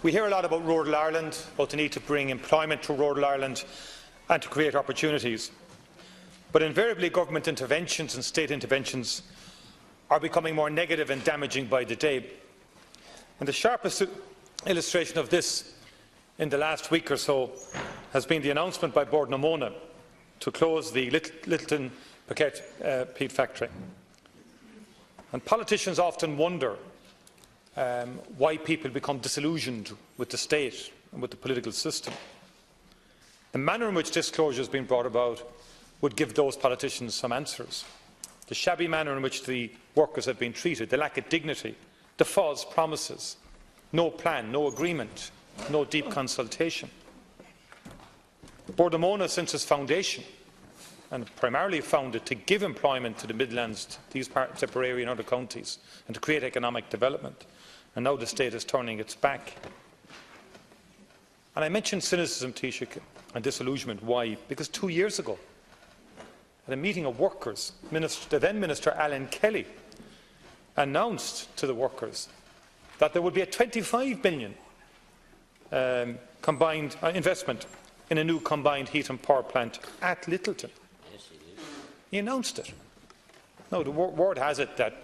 We hear a lot about rural Ireland, about the need to bring employment to rural Ireland and to create opportunities. But invariably, government interventions and state interventions are becoming more negative and damaging by the day. And the sharpest illustration of this in the last week or so has been the announcement by Móna to close the Littleton briquette peat factory. And politicians often wonder why people become disillusioned with the state and with the political system. The manner in which this closure has been brought about would give those politicians some answers. The shabby manner in which the workers have been treated, the lack of dignity, the false promises, no plan, no agreement, no deep consultation. Móna, since its foundation, and primarily founded to give employment to the Midlands, these parts of Tipperary and other counties, and to create economic development. And now the state is turning its back. And I mentioned cynicism, Taoiseach, and disillusionment. Why? Because 2 years ago, at a meeting of workers, the then Minister Alan Kelly announced to the workers that there would be a 25 million combined investment in a new combined heat and power plant at Littleton. He announced it. Now, the word has it that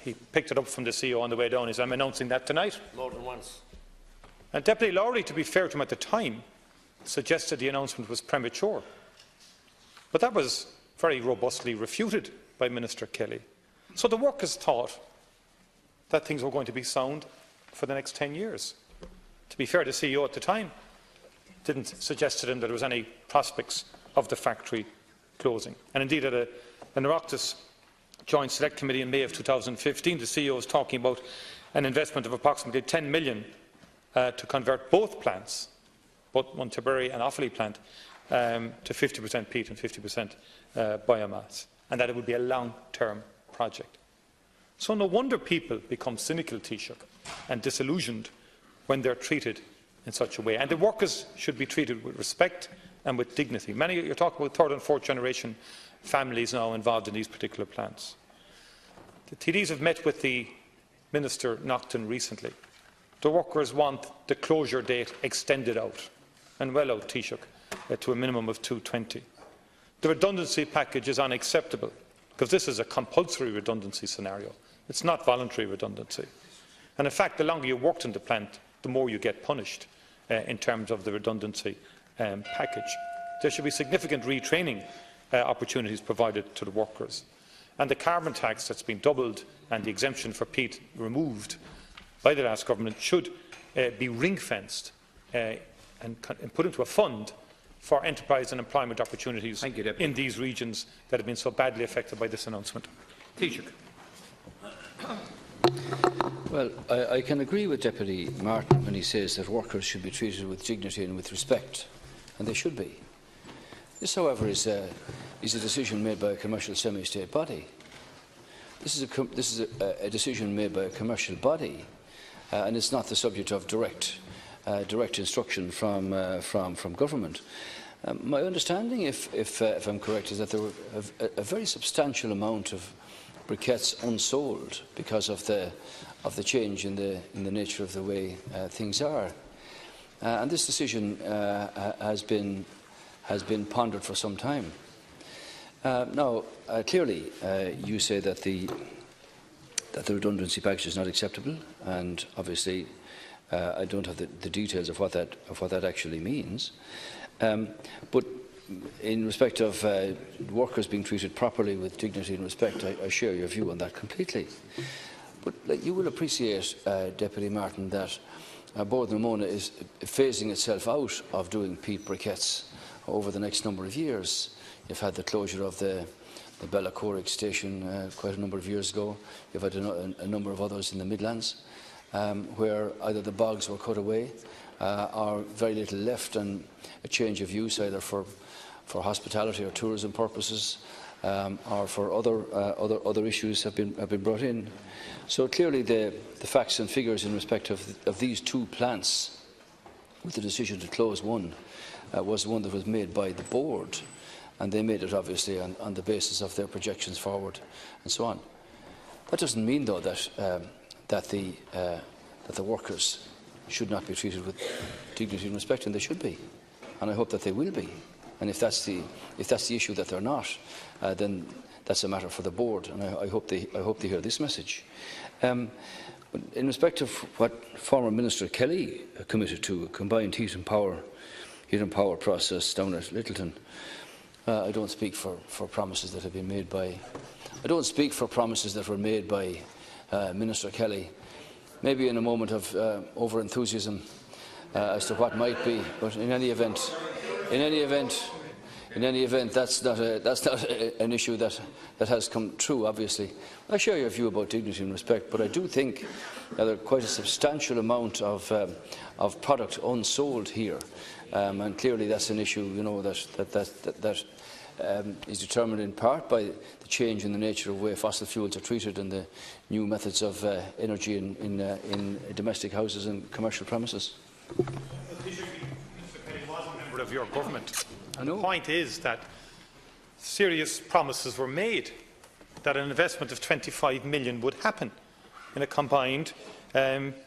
he picked it up from the CEO on the way down. He said, "I'm announcing that tonight." More than once. And Deputy Lowry, to be fair to him at the time, suggested the announcement was premature. But that was very robustly refuted by Minister Kelly. So the workers thought that things were going to be sound for the next 10 years. To be fair, the CEO at the time didn't suggest to them that there was any prospects of the factory closing. And indeed, at an Oireachtas Joint Select Committee in May of 2015, the CEO was talking about an investment of approximately 10 million to convert both plants, both one Tipperary and Offaly plant, to 50% peat and 50% biomass, and that it would be a long-term project. So no wonder people become cynical, Taoiseach, and disillusioned when they're treated in such a way. And the workers should be treated with respect and with dignity. You're talking about third and fourth generation families now involved in these particular plants. The TDs have met with the Minister Nocton recently. The workers want the closure date extended out, and well out, Taoiseach, to a minimum of 220. The redundancy package is unacceptable, because this is a compulsory redundancy scenario. It's not voluntary redundancy. And in fact, the longer you worked in the plant, the more you get punished in terms of the redundancy package. There should be significant retraining opportunities provided to the workers. And the carbon tax that's been doubled and the exemption for peat removed by the last government should be ring-fenced and put into a fund for enterprise and employment opportunities in these regions that have been so badly affected by this announcement. Taoiseach. Well, I can agree with Deputy Martin when he says that workers should be treated with dignity and with respect, and they should be. This, however, is a decision made by a commercial semi-state body. This is a decision made by a commercial body, and it's not the subject of direct instruction from government. My understanding, if I'm correct, is that there were a very substantial amount of briquettes unsold because of the change in the nature of the way things are, and this decision has been pondered for some time. Now, clearly, you say that the redundancy package is not acceptable, and obviously, I don't have the details of what that actually means. But in respect of workers being treated properly with dignity and respect, I share your view on that completely. But you will appreciate, Deputy Martin, that Móna is phasing itself out of doing peat briquettes over the next number of years. You've had the closure of the Bellacorrick station quite a number of years ago. You've had a number of others in the Midlands where either the bogs were cut away or very little left, and a change of use either for hospitality or tourism purposes or for other issues have been brought in. So clearly the facts and figures in respect of these two plants, with the decision to close one, was one that was made by the board, and they made it obviously on the basis of their projections forward and so on. That doesn't mean, though, that the workers should not be treated with dignity and respect, and they should be, and I hope that they will be. And if that's the issue that they're not, then that's a matter for the board, and I hope they hear this message. In respect of what former Minister Kelly committed to, a combined heat and power process down at Littleton, I don't speak for promises that have been made by. I don't speak for promises that were made by Minister Kelly. Maybe in a moment of over-enthusiasm as to what might be, but in any event, that's not an issue that has come true. Obviously, I share your view about dignity and respect, but I do think that there's quite a substantial amount of product unsold here, and clearly that's an issue, that is determined in part by the change in the nature of the way fossil fuels are treated and the new methods of energy in domestic houses and commercial premises. Mr. Kelly was a member of your government. I know. The point is that serious promises were made that an investment of 25 million would happen in a combined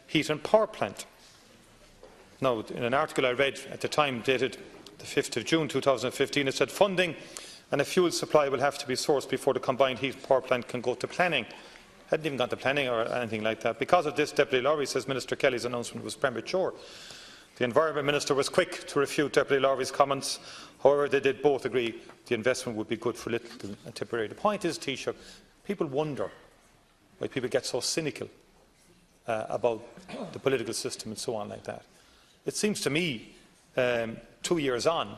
heat and power plant. Now, in an article I read at the time, dated the 5th of June 2015, it said funding and a fuel supply will have to be sourced before the combined heat and power plant can go to planning. Hadn't even gone to planning or anything like that. Because of this, Deputy Lowry says Minister Kelly's announcement was premature. The Environment Minister was quick to refute Deputy Lowry's comments. However, they did both agree the investment would be good for Littleton and Tipperary. The point is, Taoiseach, people wonder why people get so cynical about the political system and so on like that. It seems to me, 2 years on,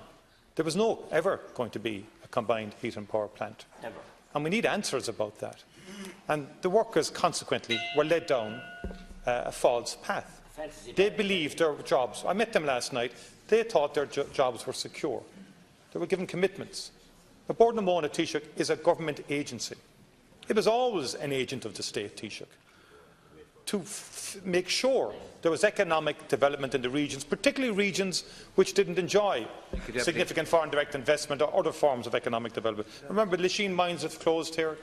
there was no ever going to be a combined heat and power plant. Never. And we need answers about that. And the workers, consequently, were led down a false path. They believed their jobs. I met them last night. They thought their jobs were secure. They were given commitments. The Board of Móna, Taoiseach, is a government agency. It was always an agent of the state, Taoiseach, to make sure there was economic development in the regions, particularly regions which didn't enjoy significant foreign direct investment or other forms of economic development. Remember, Lachine mines have closed here.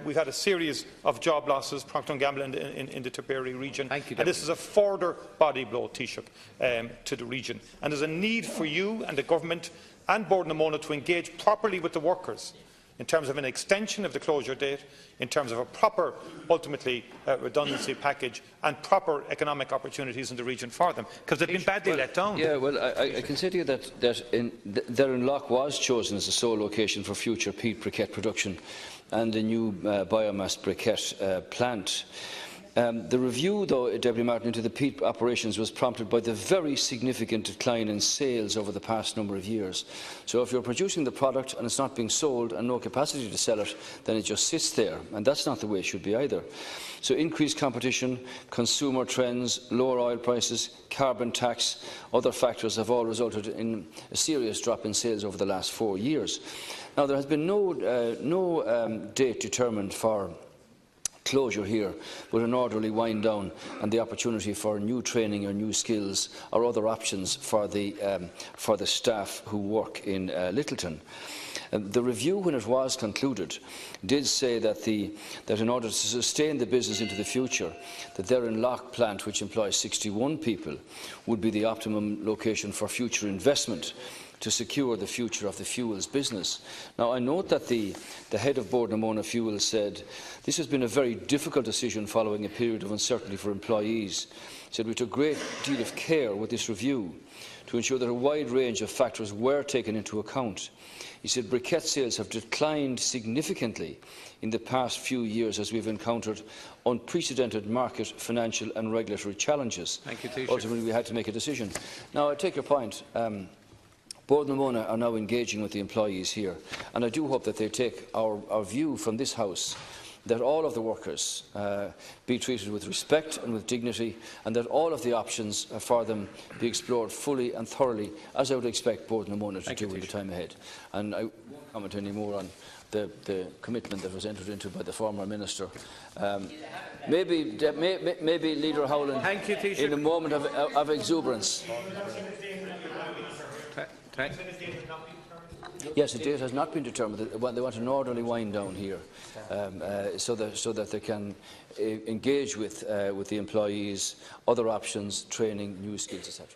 We've had a series of job losses, Procter & Gamble in the Tipperary region. And this is a further body blow, Taoiseach, to the region. And there's a need for you and the government and Board of Móna to engage properly with the workers in terms of an extension of the closure date, in terms of a proper, ultimately, redundancy package and proper economic opportunities in the region for them, because they've been badly let down. Yeah, well, I can say to you that Derrinlough was chosen as the sole location for future peat briquette production and the new biomass briquette plant. The review, though, Deputy Martin, into the peat operations was prompted by the very significant decline in sales over the past number of years. So if you're producing the product and it's not being sold and no capacity to sell it, then it just sits there, and that's not the way it should be either. So increased competition, consumer trends, lower oil prices, carbon tax, other factors have all resulted in a serious drop in sales over the last 4 years. Now, there has been no date determined for closure here, but an orderly wind down and the opportunity for new training or new skills or other options for the staff who work in Littleton. The review, when it was concluded, did say that in order to sustain the business into the future, the Derrinlough plant, which employs 61 people, would be the optimum location for future investment to secure the future of the fuels business. Now, I note that the head of Board of Móna Fuels said this has been a very difficult decision following a period of uncertainty for employees. He said we took a great deal of care with this review to ensure that a wide range of factors were taken into account. He said briquette sales have declined significantly in the past few years as we've encountered unprecedented market, financial and regulatory challenges. Thank you, Taoiseach. Ultimately, we had to make a decision. Now, I take your point. Board of Móna are now engaging with the employees here, and I do hope that they take our view from this House that all of the workers be treated with respect and with dignity, and that all of the options for them be explored fully and thoroughly, as I would expect Board of Móna to do in the time ahead. And I won't comment any more on the commitment that was entered into by the former Minister. Maybe Leader Howland, in a moment of exuberance. Yes, a date has not been determined. They want an orderly wind down here, so that they can engage with the employees, other options, training, new skills, etc.